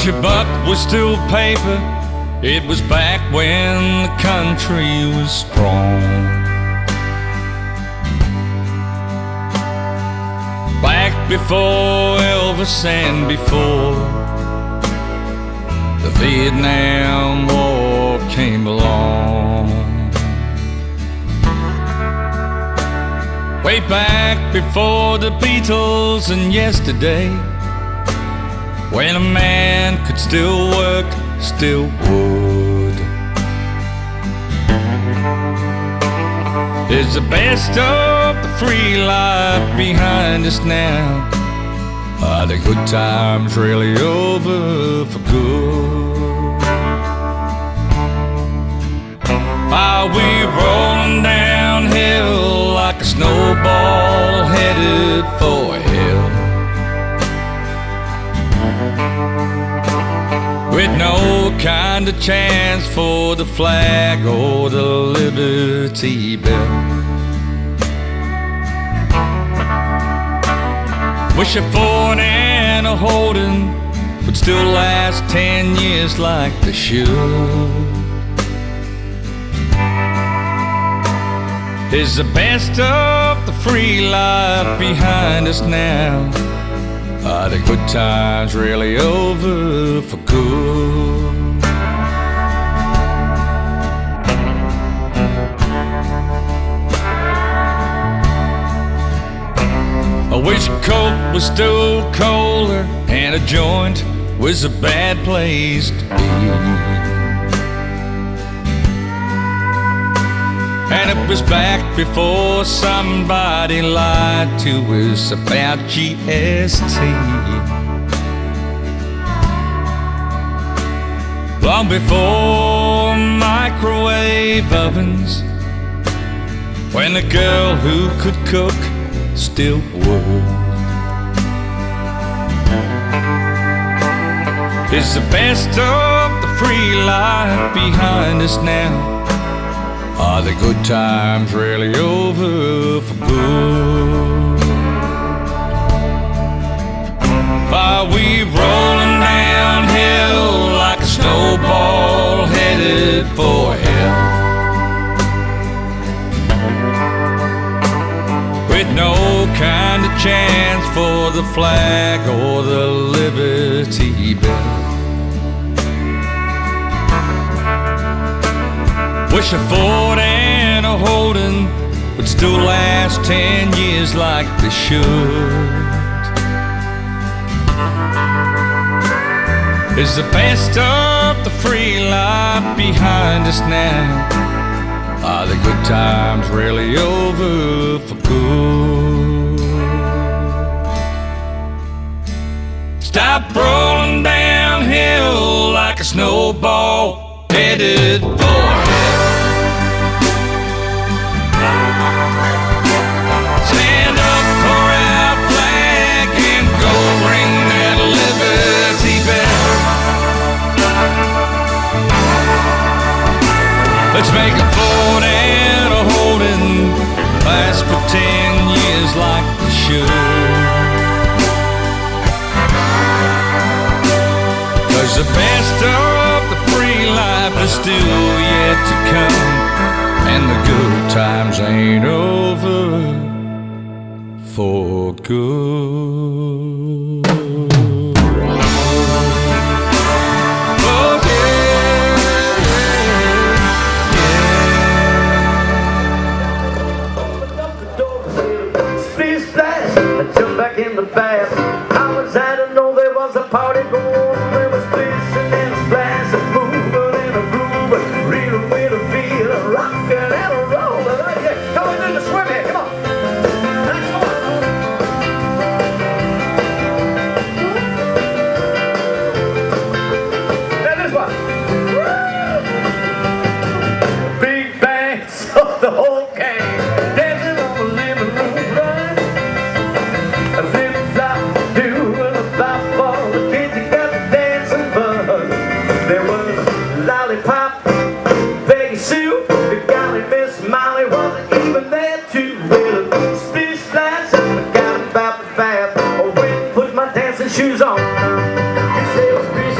Wish a buck was still paper. It was back when the country was strong. Back before Elvis and before the Vietnam War came along. Way back before the Beatles and yesterday, when a man could still work, still would. Is the best of the free life behind us now? Are the good times really over for good? Are we rolling downhill like a snowball headed for hell, with no kind of chance for the flag or the Liberty Bell? Wish a Ford and a Holden would still last 10 years like they should. Is the best of the free life behind us now? Are the good times really over for good? I wish Coke was still colder and a joint was a bad place to be. And it was back before somebody lied to us about GST. Long before microwave ovens, when the girl who could cook still worked. Is the best of the free life behind us now? Are the good times really over for good? Are we rolling downhill like a snowball headed for hell, with no kind of chance for the flag or the Liberty Bell? Wish a Ford and a Holden would still last 10 years like they should. Is the best of the free life behind us now? Are the good times really over for good? Stop rolling downhill like a snowball headed for hell. Stand up for our flag and go ring that Liberty Bell. Let's make a Ford and a Holden last for 10 years like they should. 'Cause the best of the free life is still yet to come, and the good times ain't over for good. Oh yeah, yeah. Splish splash, I jumped back in the bath. I was out to know there was a party going on. There was splishing and a splash, a moving and a groove, real with a feel, a rockin' and a rollin'. Oh yeah, come on in the swim here, come on. The whole gang dancing on the living room run. A flip-flop, doing a flop for the kids that got the dancing fun. There was Lollipop, Peggy Sue, the golly Miss Molly wasn't even there too. Well, splish splash, I forgot about the bath. I went and put my dancing shoes on. You say, splish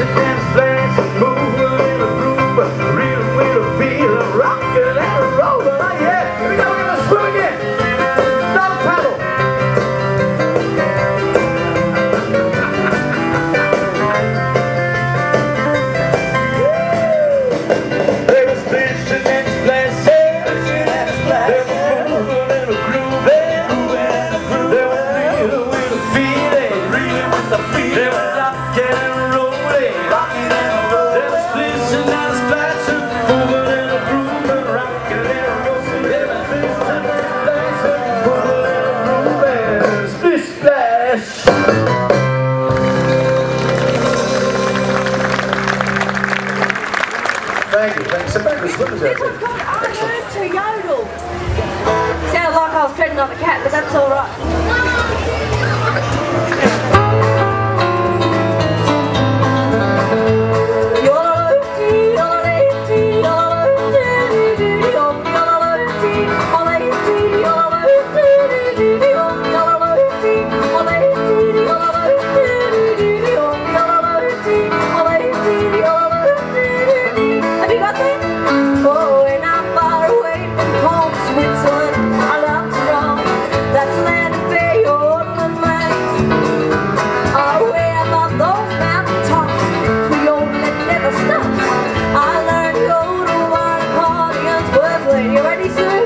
Thank you. Thanks. Some backwards slippers out This there. one's called I Learned to Yodel. Sounded like I was treading on a cat, but that's all right. Have you got that? Oh, and I'm far away from home, Switzerland. I love to roam. That's the land of fair Orland lands. Away above those mountain tops, we yodel it never stops. I learned yodel while accordions were playing. You ready, sir?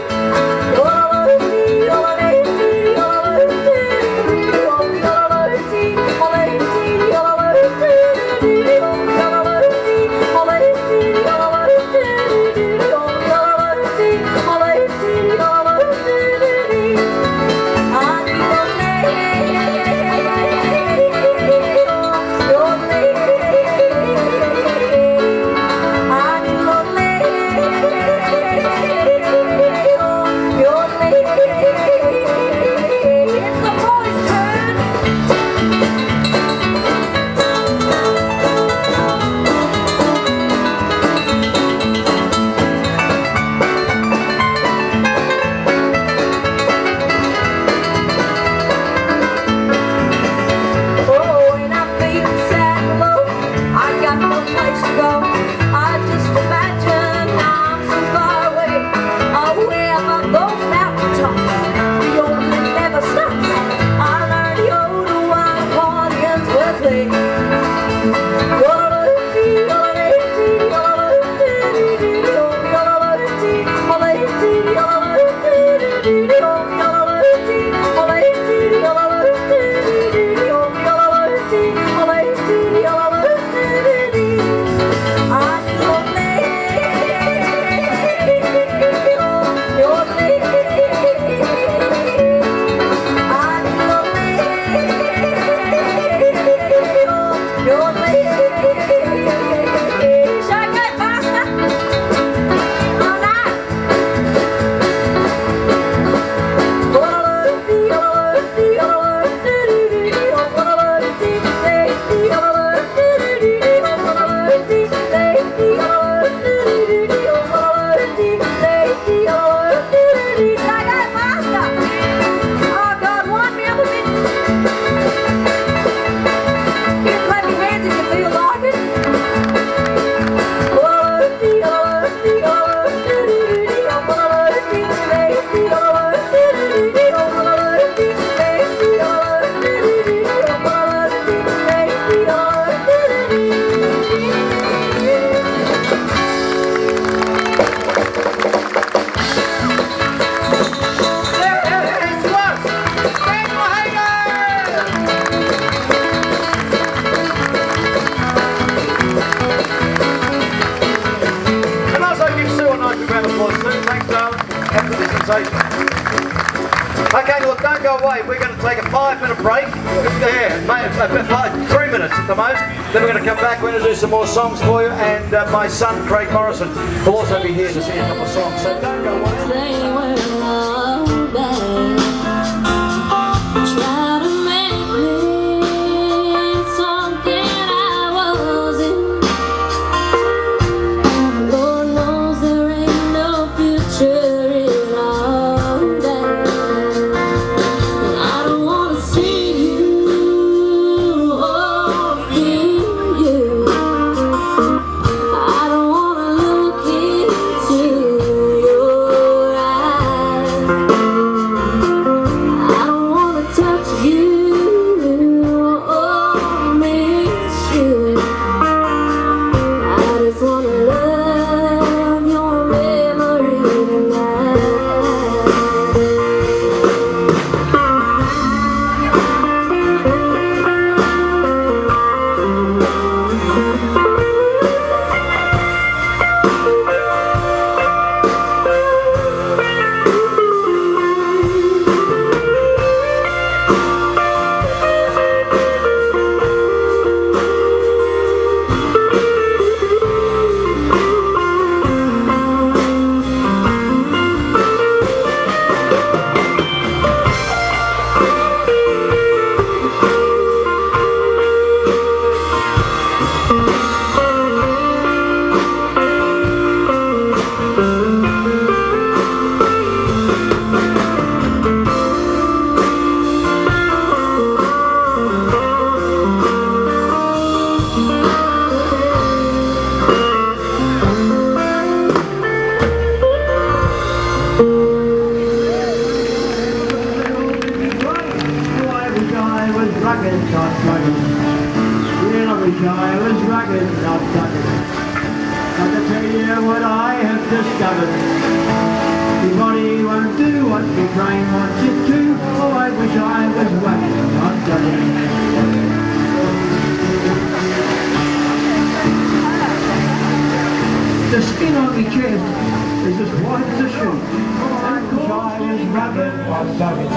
Okay, look, don't go away. We're going to take a 5-minute break. Yeah, 3 minutes at the most. Then we're going to come back. We're going to do some more songs for you. And my son, Craig Morrison, will also be here to sing a couple of songs. So don't go away. I don't wanna look into your eyes. you what I have discovered. Your body won't do what your brain wants it to. Oh, I wish I was lucky, not lucky. The skin on my chest is as white as a sheet. I wish I was rugged, not rugged.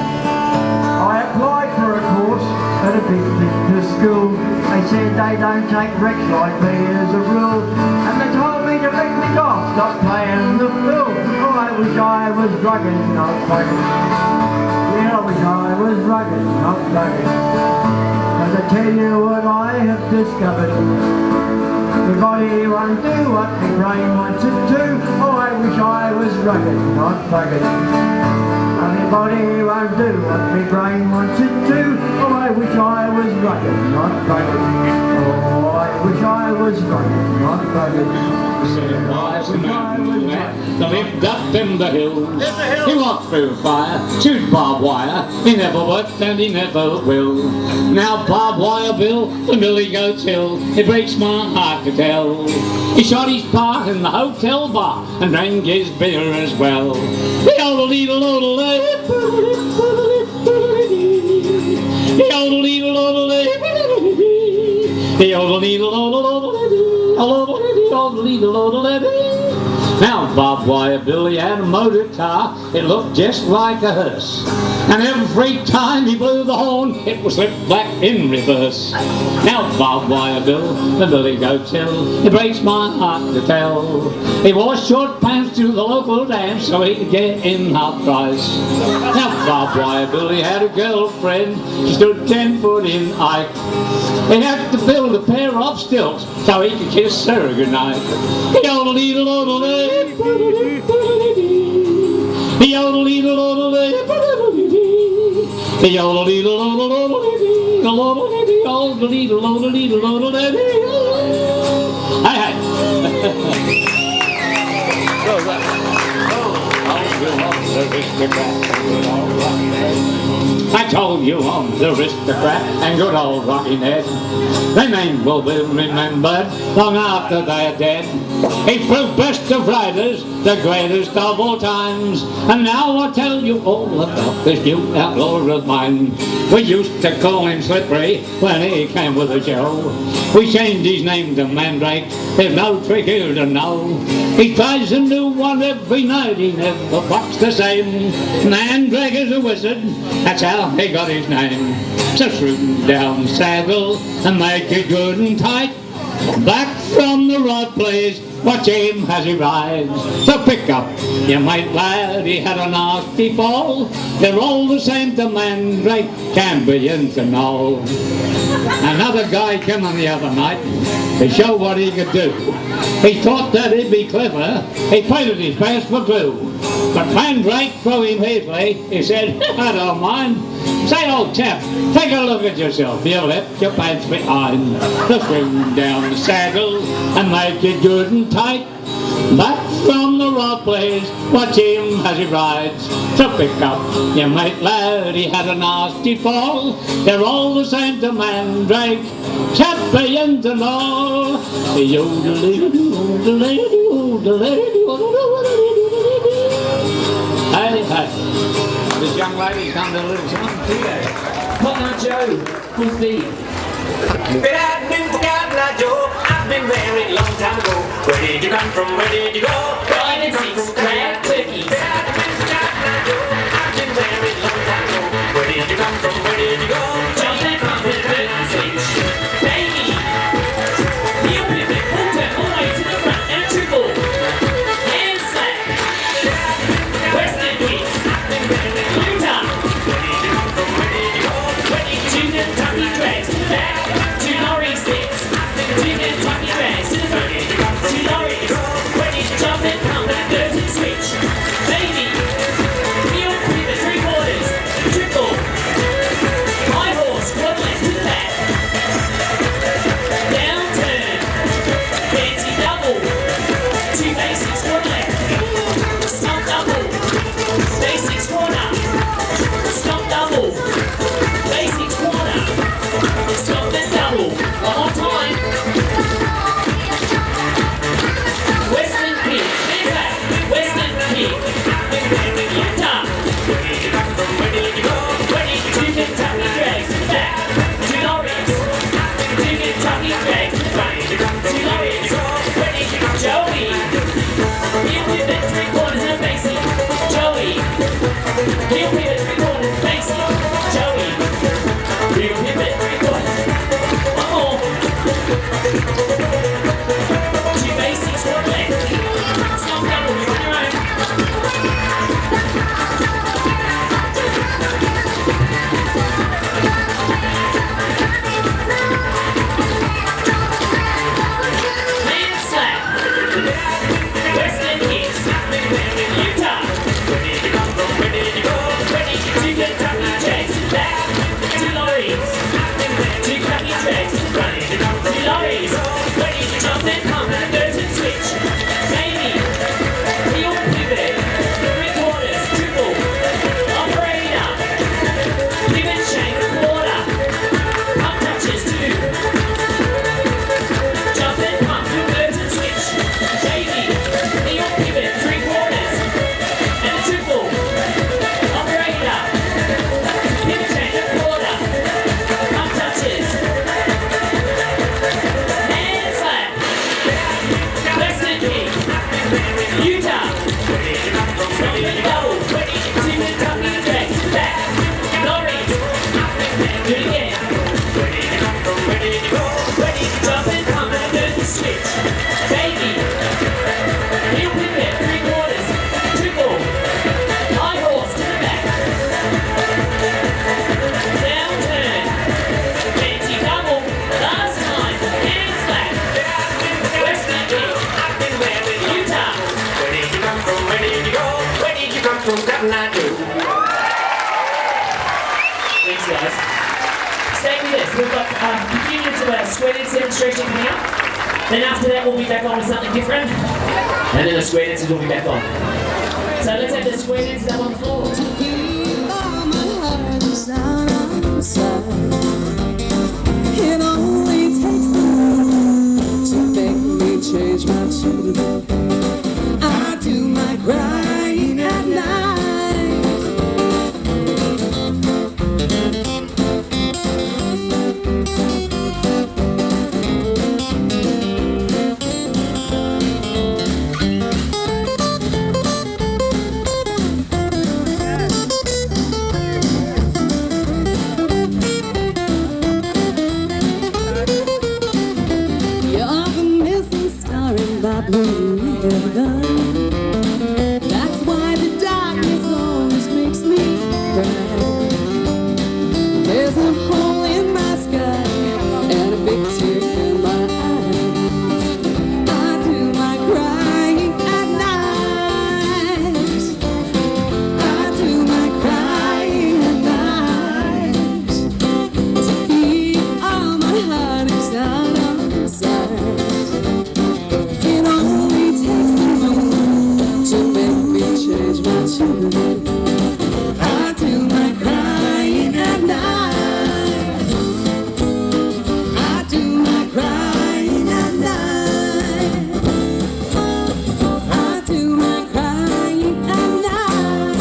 I applied for a course at a big fitness school. They said they don't take wrecks like me as a rule. And they told me to let me off, stop playing the fool. Oh, I wish I was rugged, not rugged. Yeah, I wish I was rugged, not rugged. Cause I tell you what I have discovered. My body won't do what my brain wants it to. Oh, I wish I was rugged, not rugged. My body won't do what my brain wants it to. Oh, I wish I was rugged, not rugged. Oh, I wish I was rugged, not rugged. That lived up in the hills. He walked through fire, chewed barbed wire. He never worked and he never will. Now barbed wire Bill, the Billy Goat's Hill, it breaks my heart to tell. He shot his part in the hotel bar and drank his beer as well. The old little old the old little Now barbed wire Billy had a motor car, it looked just like a hearse. And every time he blew the horn, it was slipped back in reverse. Now barbed wire Bill, the Billy Goat's Hill, it breaks my heart to tell. He wore short pants to the local dance so he could get in half price. Now barbed wire Billy had a girlfriend, she stood 10 foot in height. He had to build a pair of stilts so he could kiss her goodnight. The old little old the old little old the old little old Hey, I told you I'm the aristocrat and good old Rocky Ned. Their name will be remembered long after they're dead. He proved best of riders, the greatest of all times. And now I'll tell you all about this new outlaw of mine. We used to call him Slippery when he came with the show. We changed his name to Mandrake, there's no trick here to know. He tries a new one every night, he never bucks the same. Mandrake is a wizard, that's how he got his name. So swoop down the saddle and make it good and tight. Back from the rod, please, watch him as he rides. So pick up your mate, lad, he had a nasty fall. They're all the same to Mandrake, champions and all. Another guy came on the other night to show what he could do. He thought that he'd be clever, he painted his pants for glue. But Mandrake threw him easily, he said, I don't mind. Say, old chap, take a look at yourself, you left your pants behind. Just swing down the saddle and make it good and tight. Back from the rod, please, watch him as he rides. So pick up your mate, lad, he had a nasty fall. They're all the same to Mandrake, champions and all. Hey, hey. This young lady's done a little something to you. Partner Joe, full speed. But I've been forgotten, now, Joe. I've been married a long time ago. Where did you come from? Where did you go? Ryan and six crab turkeys. But I've been forgotten, now, Joe. I've been married a long time ago. Where did you come from? Where did you go? John and Crumpet and Switch. Baby. Heel pivot, pull turn all the way to the front and triple. Hand slap. Western kicks. Long time. Junior tucky drags to the back. Two lorry sticks. Junior tucky drags to the front. Two lorries. Ready to jump and pump that dirty switch. Joey, he'll pivot 3/4 and Macy. Joey, he'll pivot 3/4 and Macy. Joey, he'll pivot 3/4. One more. 2 basics, 1 left. Stop double, you're on your own. Man slap. Western hits. Utah. Ready to Kentucky Jacks. Back to lorries. 2 cracky tracks. 2 lorries. Ready to jump and pump and dirt and switch. Maybe. Heel pivot. 3/4. Triple. Operator. Pivot chain 1/4. Pump touches 2. Jump and pump to dirt and switch. Maybe. Heel pivot 3/4. And a triple. Operator. Pivot chain 1/4. Pump touches. Hand slap. Western kick. Utah. Swing and double. 2 Kentucky Jacks. Back. Lorries. Do it again. Jump and pump and dirt and switch. Baby. Heel pivot 3/4. Triple. High horse to the back. Down turn. Fancy double. Last time. Hand slap. Western kick. Utah. Where did you come from? Where did you go? Where did you come from? Cotton Eye Joe. Thanks, guys. Stay with us. We've got a few minutes of our square dance demonstration coming up. Then after that, we'll be back on with something different. And then the square dances will be back on. So let's have the square dances up on the floor. It only takes the love to make me change my tune. I do my crying at night. You're the missing star in my blue heaven. That's why the darkness always makes me cry. There's a hole in my sky and a big tear in my eye. I do my crying at night. I do my crying at night. To keep all my heart inside. It only takes the moon to make me change my tune. I do my crying at night. I do my crying at night. I do my crying at night.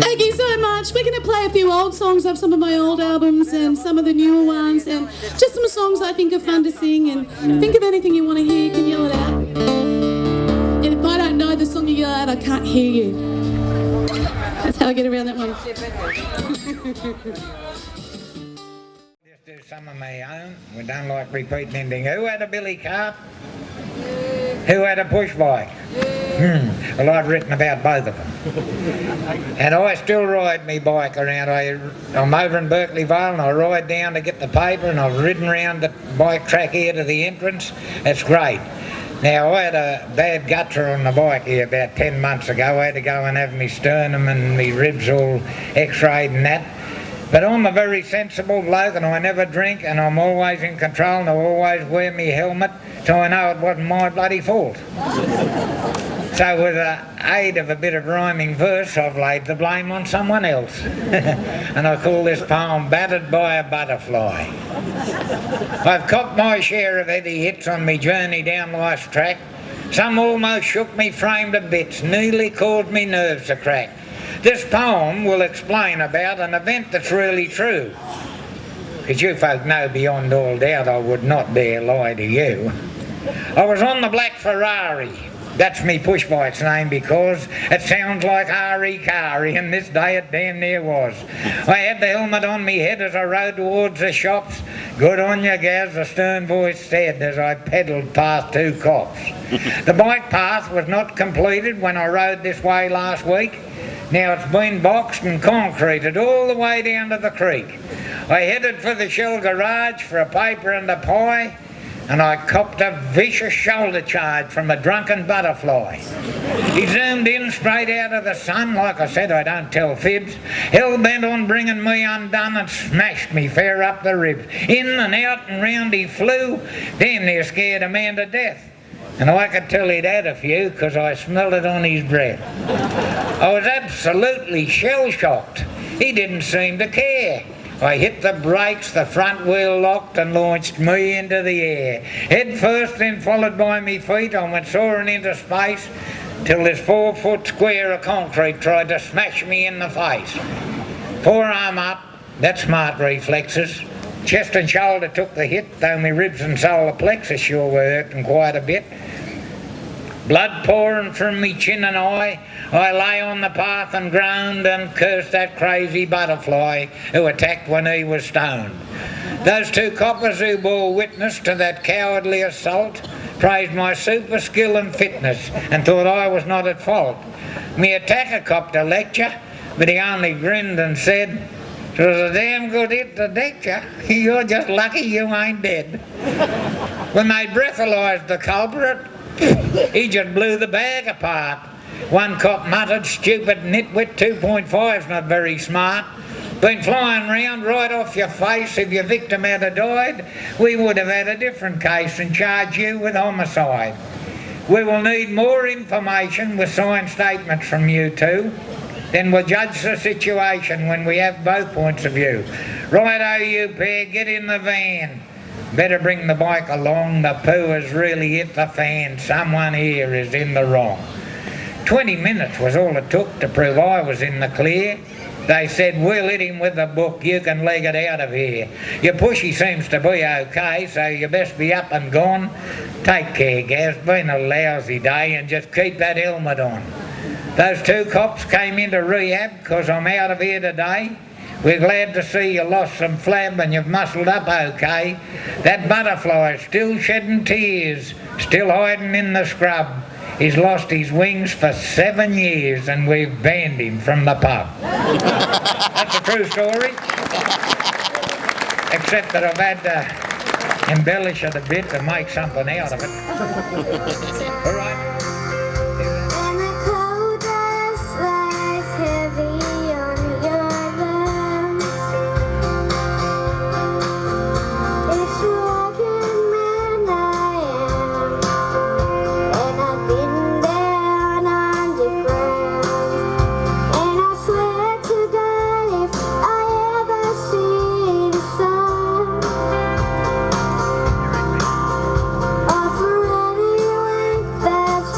Thank you so much. We're going to play a few old songs off some of my old albums and some of the newer ones, and just some songs I think are fun to sing. And think of anything you want to hear, you can yell it out. And if I don't know the song you yell out, I can't hear you. That's how I get around that one. Just do some of my own. We don't like repeating anything. Who had a billy cart? Who had a push bike? Well, I've written about both of them. And I still ride my bike around. I'm over in Berkeley Vale and I ride down to get the paper, and I've ridden around the bike track here to the entrance. It's great. Now, I had a bad gutter on the bike here about 10 months ago. I had to go and have my sternum and my ribs all x-rayed and that. But I'm a very sensible bloke and I never drink and I'm always in control and I always wear my helmet, so I know it wasn't my bloody fault. So with the aid of a bit of rhyming verse, I've laid the blame on someone else. And I call this poem Battered by a Butterfly. I've copped my share of heavy hits on me journey down life's track. Some almost shook me frame to bits, nearly caused me nerves to crack. This poem will explain about an event that's really true. Because you folk know beyond all doubt I would not dare lie to you. I was on the black Ferrari. That's me push bike's name because it sounds like Hari Kari, and this day it damn near was. I had the helmet on me head as I rode towards the shops. Good on you, Gaz, the stern voice said as I pedalled past two cops. The bike path was not completed when I rode this way last week. Now it's been boxed and concreted all the way down to the creek. I headed for the Shell garage for a paper and a pie, and I copped a vicious shoulder charge from a drunken butterfly. He zoomed in straight out of the sun. Like I said, I don't tell fibs. Hell-bent on bringing me undone and smashed me fair up the ribs. In and out and round he flew, damn near scared a man to death. And I could tell he'd had a few because I smelled it on his breath. I was absolutely shell-shocked. He didn't seem to care. I hit the brakes, the front wheel locked and launched me into the air. Head first, then followed by me feet, I went soaring into space till this 4-foot square of concrete tried to smash me in the face. Forearm up, that's smart reflexes. Chest and shoulder took the hit, though my ribs and solar plexus sure were hurting quite a bit. Blood pouring from me chin and eye, I lay on the path and groaned and cursed that crazy butterfly who attacked when he was stoned. Those two coppers who bore witness to that cowardly assault praised my super skill and fitness and thought I was not at fault. Me attacker copped a lecture, but he only grinned and said, "'Twas a damn good hit to deck ya. You're just lucky you ain't dead." When they breathalyzed the culprit, he just blew the bag apart. One cop muttered, "Stupid nitwit, 2.5's not very smart. Been flying round right off your face. If your victim had died, we would have had a different case and charged you with homicide." We will need more information with signed statements from you two. Then we'll judge the situation when we have both points of view. Righto, you pair, get in the van. Better bring the bike along, the poo has really hit the fan. Someone here is in the wrong. 20 minutes was all it took to prove I was in the clear. They said, "We'll hit him with the book, you can leg it out of here. Your pushy seems to be okay, so you best be up and gone. Take care, Gaz, been a lousy day, and just keep that helmet on." Those two cops came into rehab because I'm out of here today. We're glad to see you lost some flab and you've muscled up okay. That butterfly's still shedding tears, still hiding in the scrub. He's lost his wings for 7 years and we've banned him from the pub. That's a true story, except that I've had to embellish it a bit to make something out of it. All right. And the cold dust lies heavy on your lungs. It's rugged man I am, and I've been down underground. And I swear to God, if I ever see the sun, or for any length that's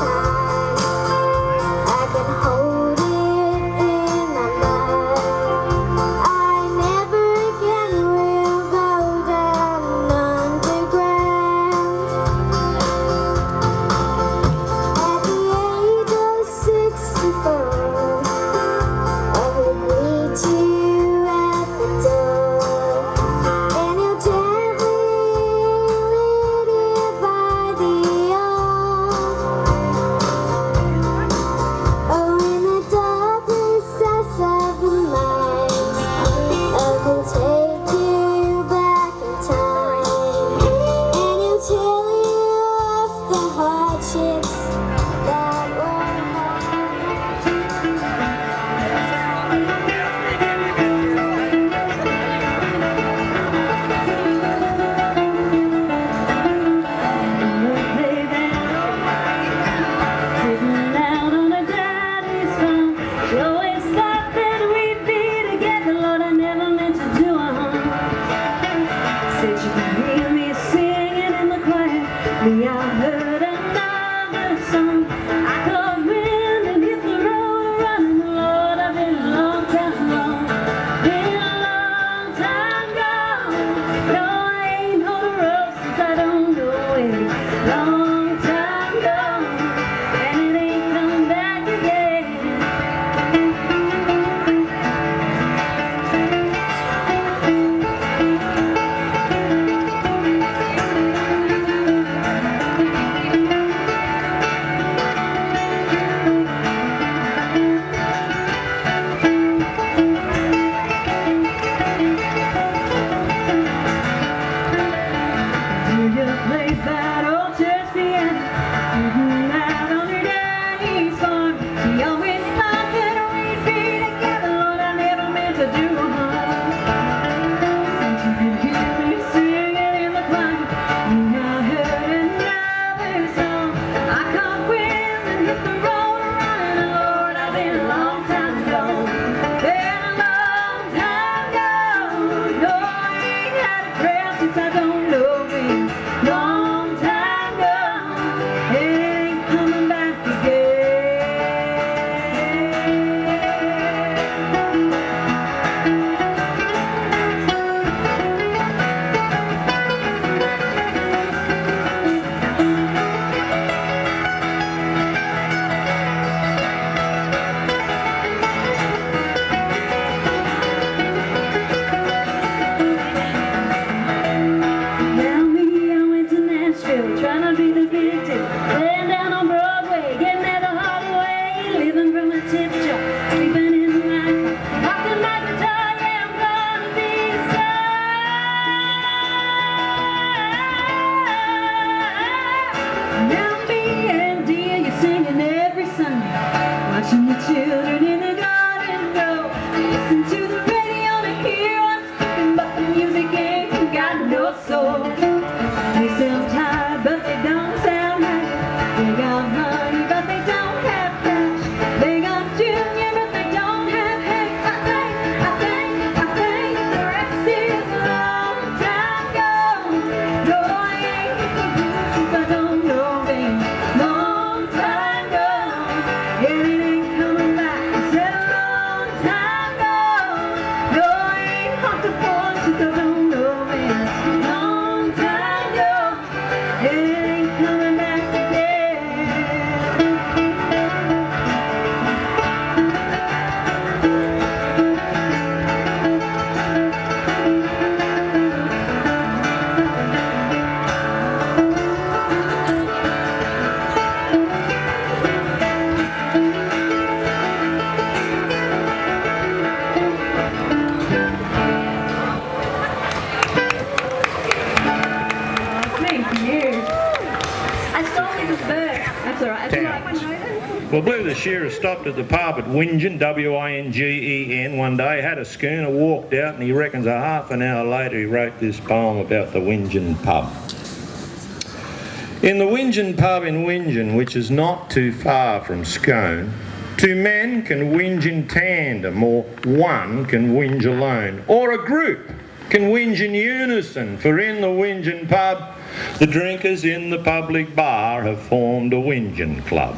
to do harm. Since you can hear me singing in the choir, and I heard another song. I can't win and hit the road running, Lord, I've been a long time gone. Been a long time gone. No, I ain't had a prayer since I don't know when. Long time gone. It ain't coming back again. Now me, I went to Nashville, trying to be the big deal. Laying down on Broadway, getting there the hard way. Living from a tip jar, sleeping in the night. Rocking my guitar, yeah, I'm gonna be a star. Now me and dear, you're singing every Sunday. Watching the children in the garden grow. Listen to the radio to hear what's speaking, but the music ain't got no soul. They sound tired, but they don't sound right. They got money, but they don't have cash. They got junior, but they don't have Hank. I think the rest is a long time gone. No, I ain't hit the blues since I don't know them. Long time gone. It ain't coming back. I said a long time gone. No, I ain't humped a boy since I don't know them. Long time gone. It ain't coming back again. Thank you. I stole his verse. That's all right. Do you like my notes? Well, Blue the Shearer stopped at the pub at Wingen, W-I-N-G-E-N, one day, had a schooner, walked out, and he reckons a half an hour later he wrote this poem about the Wingen pub. In the Wingen pub in Wingen, which is not too far from Scone, two men can whinge in tandem, or one can whinge alone, or a group can whinge in unison, for in the Wingen pub, the drinkers in the public bar have formed a whinging club.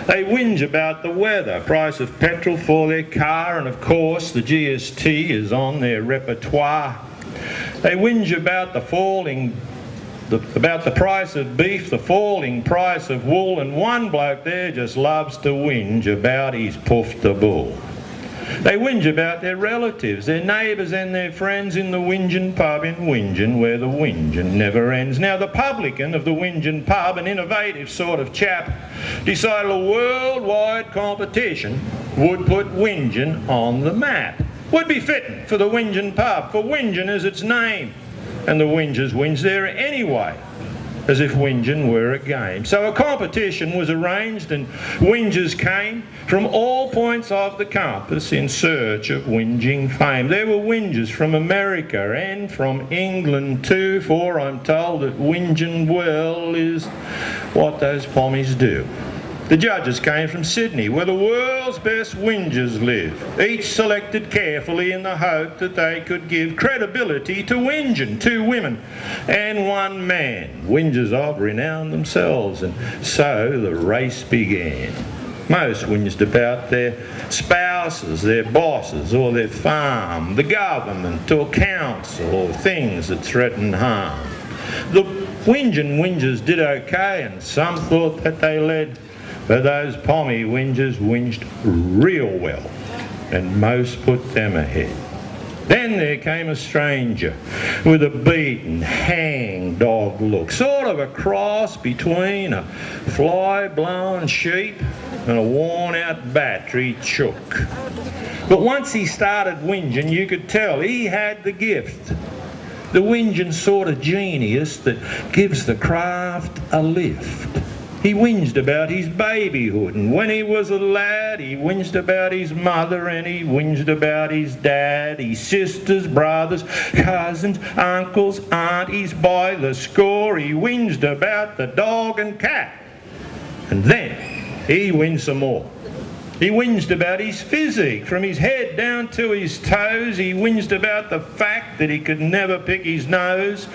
They whinge about the weather, price of petrol for their car, and of course the GST is on their repertoire. They whinge about the price of beef, the falling price of wool, and one bloke there just loves to whinge about his puffed a bull. They whinge about their relatives, their neighbours and their friends in the Wingen pub in Wingen, where the whinging never ends. Now the publican of the Wingen pub, an innovative sort of chap, decided a worldwide competition would put whinging on the map. Would be fitting for the Wingen pub, for whinging is its name, and the whingers whinge there anyway, as if whinging were a game. So a competition was arranged, and whingers came from all points of the compass in search of whinging fame. There were whingers from America and from England too, for I'm told that whinging well is what those pommies do. The judges came from Sydney, where the world's best whingers live, each selected carefully in the hope that they could give credibility to whinging. 2 women and 1 man, whingers of renown themselves, and so the race began. Most whinged about their spouses, their bosses, or their farm, the government, or council, or things that threaten harm. The whingers did okay, and some thought that they led, but those pommy whingers whinged real well, and most put them ahead. Then there came a stranger with a beaten, hang-dog look, sort of a cross between a fly-blown sheep and a worn-out battery chook. But once he started whinging, you could tell he had the gift, the whinging sort of genius that gives the craft a lift. He whinged about his babyhood, and when he was a lad, he whinged about his mother, and he whinged about his dad, his sisters, brothers, cousins, uncles, aunties, by the score. He whinged about the dog and cat. And then he whinged some more. He whinged about his physique, from his head down to his toes. He whinged about the fact that he could never pick his nose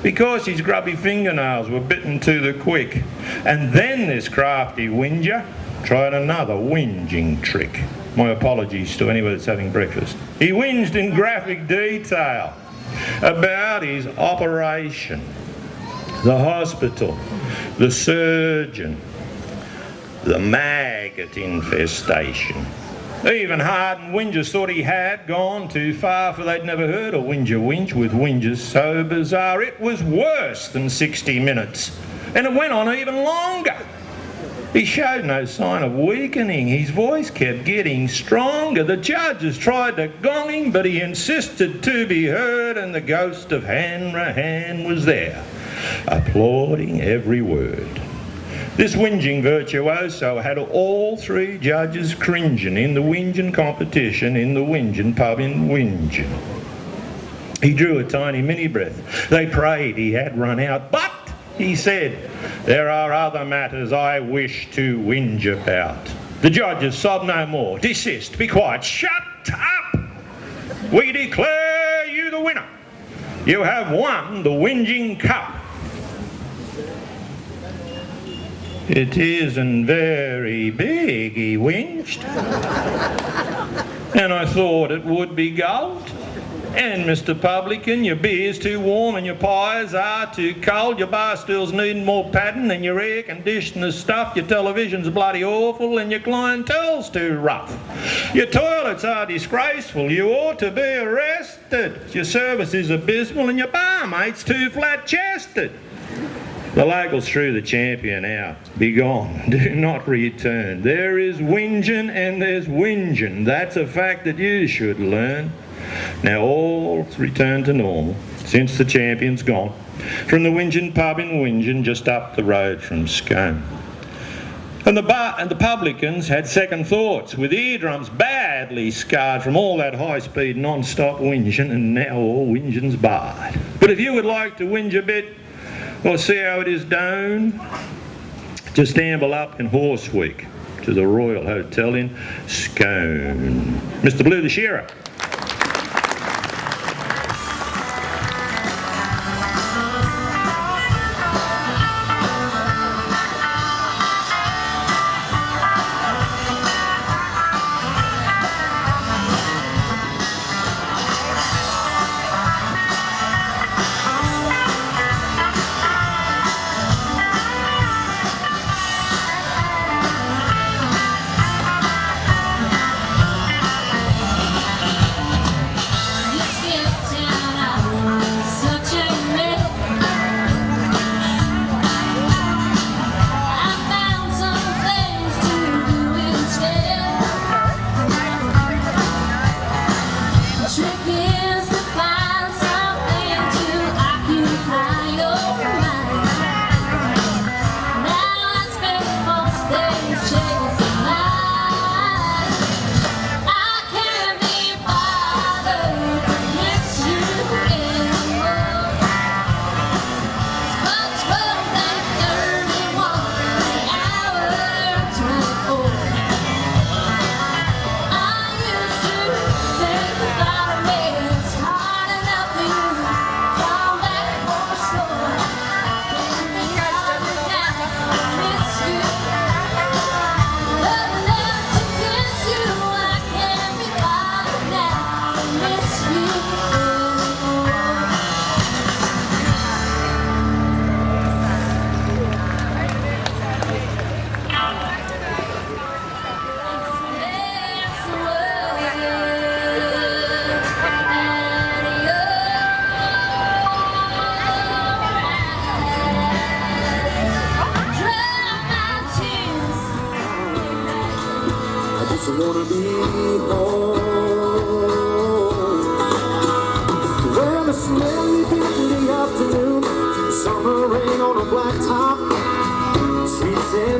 because his grubby fingernails were bitten to the quick. And then this crafty whinger tried another whinging trick. My apologies to anyone that's having breakfast. He whinged in graphic detail about his operation, the hospital, the surgeon, the maggot infestation. Even hardened whingers thought he had gone too far, for they'd never heard a whinger whinge with whingers so bizarre. It was worse than 60 minutes, and it went on even longer. He showed no sign of weakening. His voice kept getting stronger. The judges tried to gong him, but he insisted to be heard, and the ghost of Hanrahan was there, applauding every word. This whinging virtuoso had all three judges cringing in the whinging competition in the whinging pub in Whinging. He drew a tiny mini breath. They prayed he had run out, but he said, "There are other matters I wish to whinge about." The judges sobbed no more. "Desist, be quiet, shut up! We declare you the winner. You have won the Whinging Cup." "It isn't very big," he whinged. "And I thought it would be gold. And Mr. Publican, your beer's too warm and your pies are too cold. Your bar stools need more padding and your air conditioner's stuffed. Your television's bloody awful and your clientele's too rough. Your toilets are disgraceful. You ought to be arrested. Your service is abysmal and your barmaid's too flat-chested." The locals threw the champion out. "Be gone, do not return. There is whinging and there's whinging. That's a fact that you should learn." Now all's returned to normal since the champion's gone, from the whinging pub in Whinging just up the road from Scone. And the publicans had second thoughts, with eardrums badly scarred from all that high-speed non-stop whinging, and now all whinging's barred. But if you would like to whinge a bit, or see how it is done, just amble up in Horse Week to the Royal Hotel in Scone. Mr. Blue the Shearer.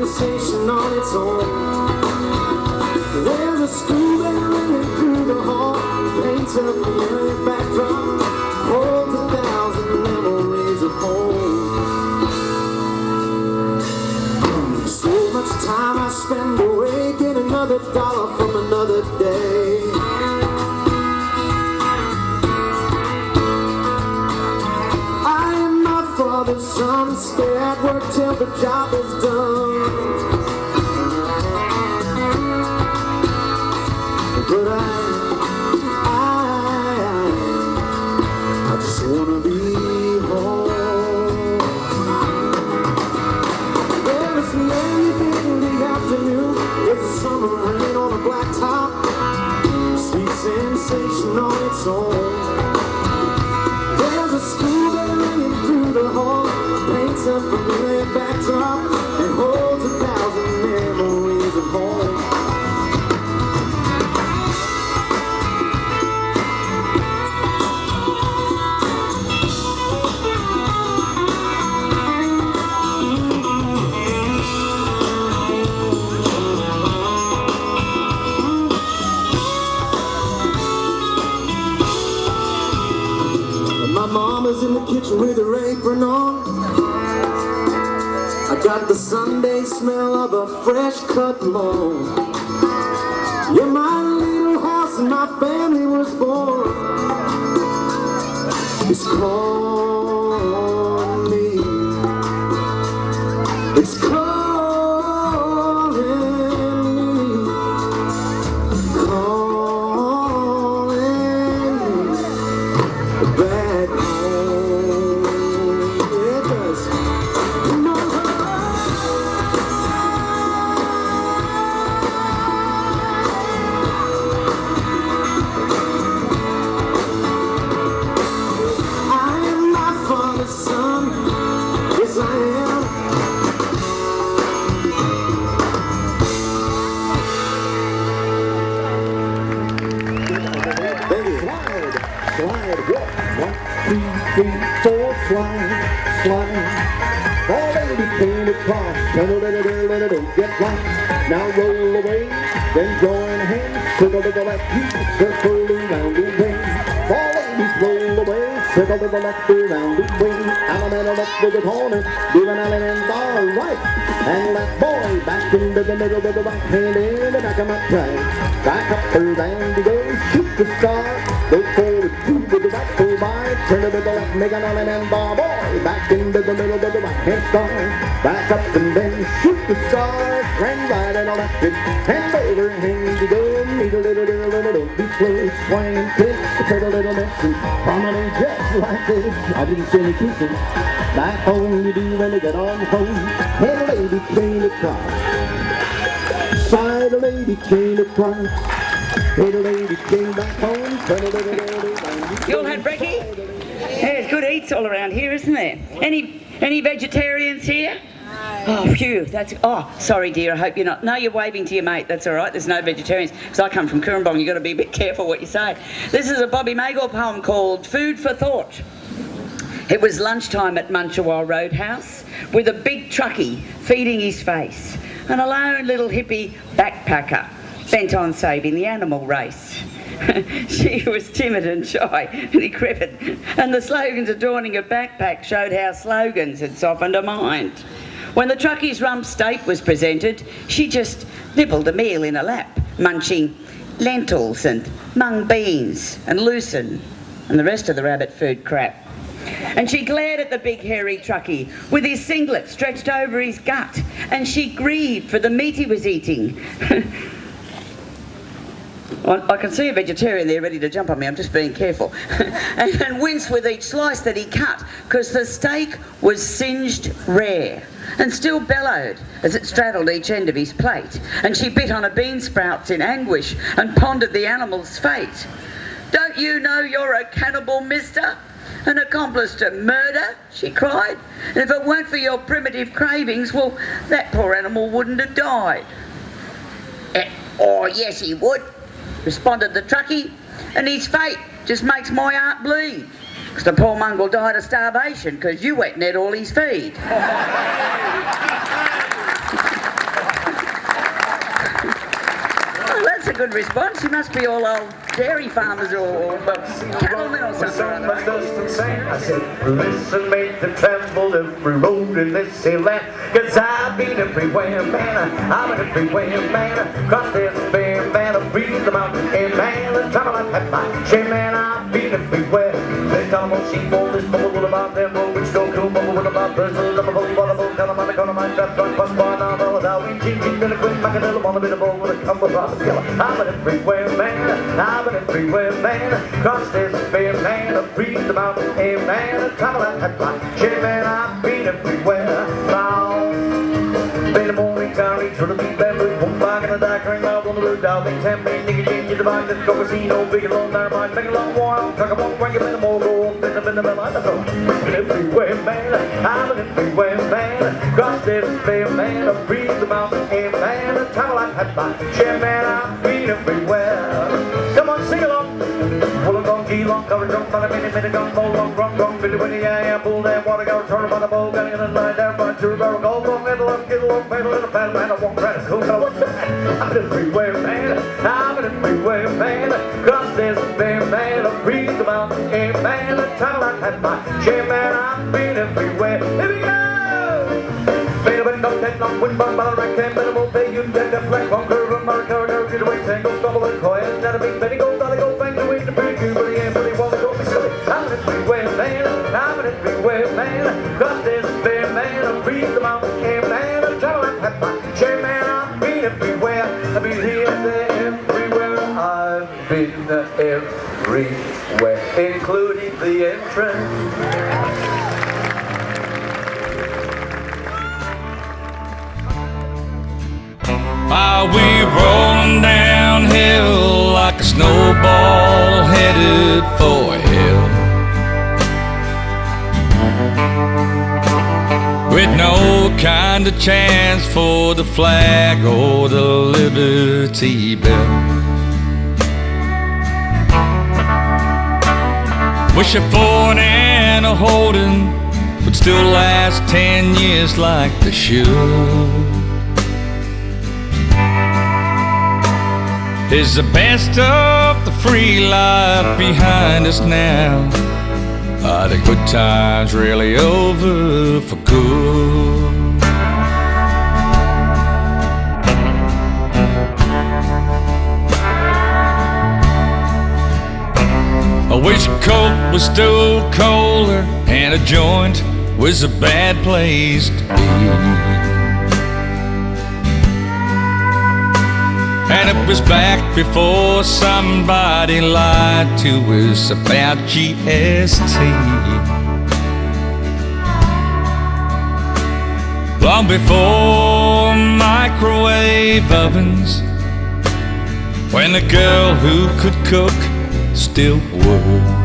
sensation on its own. There's a school bell ringing through the hall, paints a familiar backdrop, holds 1,000 memories of home. So much time I spend away, get another dollar from another day. I am my father's son, stay at work till the job is done. But I just wanna be home. Well, it's late in the afternoon, there's a summer rain on a black top, sweet sensation on its own. There's a school bell ringing through the hall, paints a familiar backdrop, and holds 1,000 memories of home. My mama's in the kitchen with her apron on. I got the Sunday smell of a fresh cut lawn. Yeah, my little house and my family was born. It's calling me. It's calling me. Calling me back home. Yeah, it does. No. I am my father's son. Yes, I am. Thank you. Slide, walk, 1, 2, 3, 4, slide, slide. Oh, baby, came across, get right. Now roll away, then join hands, circle to the left, circle around the way. Oh, ladies, roll away, circle to the left, around the way. Alabama left to the corner, give an Allen and bar right. And left boy back into the middle with the right hand in the back of my track. Back up or down to go, shoot the star. Go forward, two with the right full by, turn to the left, make an Allen and bar boy. Back into the middle with the right hand star. Back up and then shoot the star. Grand right and a left it, hand over, hand to go. Need a little be close, swing, kiss, take a little mess and promenade just like this. I didn't see any kissing. Back home you do when you get on the phone. Hey lady, came across. Side lady came across. Hey lady came back home. You all had brekkie? There's good eats all around here, isn't there? Any vegetarians here? Oh, phew, sorry dear, I hope you're not. No, you're waving to your mate, that's all right, there's no vegetarians. Because I come from Cooranbong, you've got to be a bit careful what you say. This is a Bobby Magor poem called Food for Thought. It was lunchtime at Munchawal Roadhouse with a big truckie feeding his face and a lone little hippie backpacker bent on saving the animal race. She was timid and shy and decrepit, and the slogans adorning her backpack showed how slogans had softened her mind. When the truckie's rump steak was presented, she just nibbled a meal in her lap, munching lentils and mung beans and lucerne and the rest of the rabbit food crap. And she glared at the big hairy truckie with his singlet stretched over his gut, and she grieved for the meat he was eating. I can see a vegetarian there ready to jump on me, I'm just being careful. and winced with each slice that he cut, because the steak was singed rare and still bellowed as it straddled each end of his plate. And she bit on her bean sprouts in anguish and pondered the animal's fate. "Don't you know you're a cannibal, mister? An accomplice to murder?" she cried. "And if it weren't for your primitive cravings, well, that poor animal wouldn't have died." "Oh, yes, he would," responded the truckie, "and his fate just makes my heart bleed. Because the poor mongrel died of starvation because you went and ate all his feed." good response. You must be all old dairy farmers or cattlemen or something. Someone doesn't sing. I said, listen, mate, to trample every road in this here land. Cause I've been everywhere, man. I've been everywhere, man. Crossed this fair, man. I breathed the mountain air, man. And travel I've had my share, man. I've been everywhere. They tell them, sheep, all this bubble about them, road, which don't cool, bubble with about persons, I'm a bubble, bubble, tell them I'm a corner, my trap, front, bus, bar, now, well, now, we ching, ching, then a quick, back, a little, on a bit of ball, with a couple of rods, yellow. I've been everywhere, man. I've been everywhere, man. Crossed this fair, man. I breathed the mountain air, man. And travel I've had my share, man. I've been everywhere. Now, been a morning town, each sort of beat bamboo, one back in the dark, ring out on the road, down, big ten, big nigga, change, you divine, this go casino, big and long, there, mind, make a long while, truck a long, rank, a bit of more, go on, been a bell, I don't know. Been everywhere, man. I've been everywhere, man. Crossed this fair, man. I breathed the mountain air, man. And travel I've had my share, man. I've been everywhere. Come on, sing along. Full of gong, key long, cover drum, but a minute, gong, bowl, long, gong, gong, billy, winny, yeah, bull, damn, water, go, turn about the bowl, gunning in the night, down, front, two, barrel, gold, long, middle, up, get along, pedal, little paddle, man, I won't try to cool, what's that? I've been everywhere, man. I've been everywhere, man. Crossed this fair, man. I breathed the mountain air, man. The travel I've had my share, man. I've been everywhere. Here we go! Made a wind up, ten long, wind bomb, ball, right, can, better, won't pay you, dead, death, black, one curve, America, go, get away, tango, stumble, and coil, that a big, Betty, go, dolly, go, bang, the way, the pretty, but the end, but they won't go, silly. I've been everywhere, man. I've been everywhere, man. Crossed this fair, man. I breathed the mountain air, man. The travel I've had my share, man. I've been everywhere. I've been here, there, everywhere. I've been everywhere, including the entrance. While we rolling downhill like a snowball headed for hell, with no kind of chance for the flag or the Liberty Bell. Wish a Ford and a Holden would still last 10 years like they should. Is the best of the free life behind us now? Are the good times really over for good? I wish a Coke was still colder and a joint was a bad place to be. And it was back before somebody lied to us about GST. Long before microwave ovens, when the girl who could cook still worked.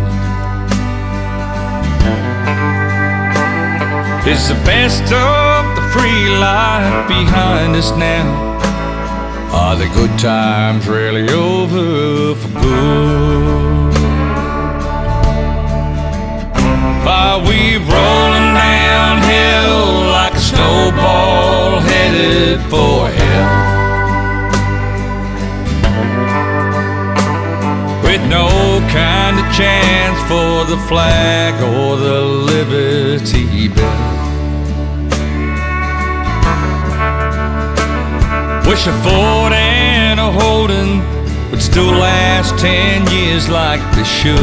Is the best of the free life behind us now? Are the good times really over for good? Are we rolling downhill like a snowball headed for hell, with no kind of chance for the flag or the Liberty Bell? Wish a Ford and a Holden would still last 10 years like they should.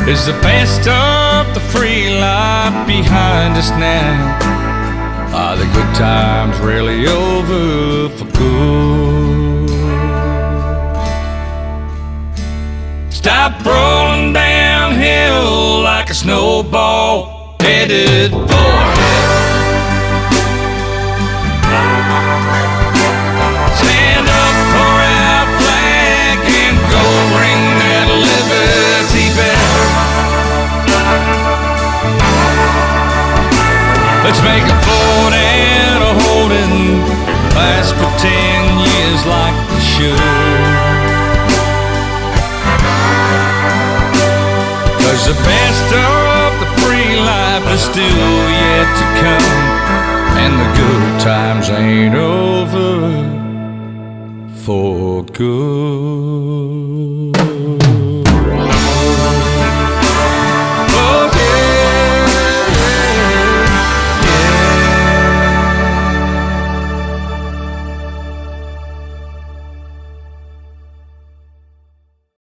Is the best of the free life behind us now? Are the good times really over for good? Stop rolling downhill like a snowball headed for hell. Stand up for our flag and go ring that Liberty Bell. Let's make a Ford and a Holden last for 10 years like they should. 'Cause the best of the free life is still yet to come, and the good times times ain't over for good.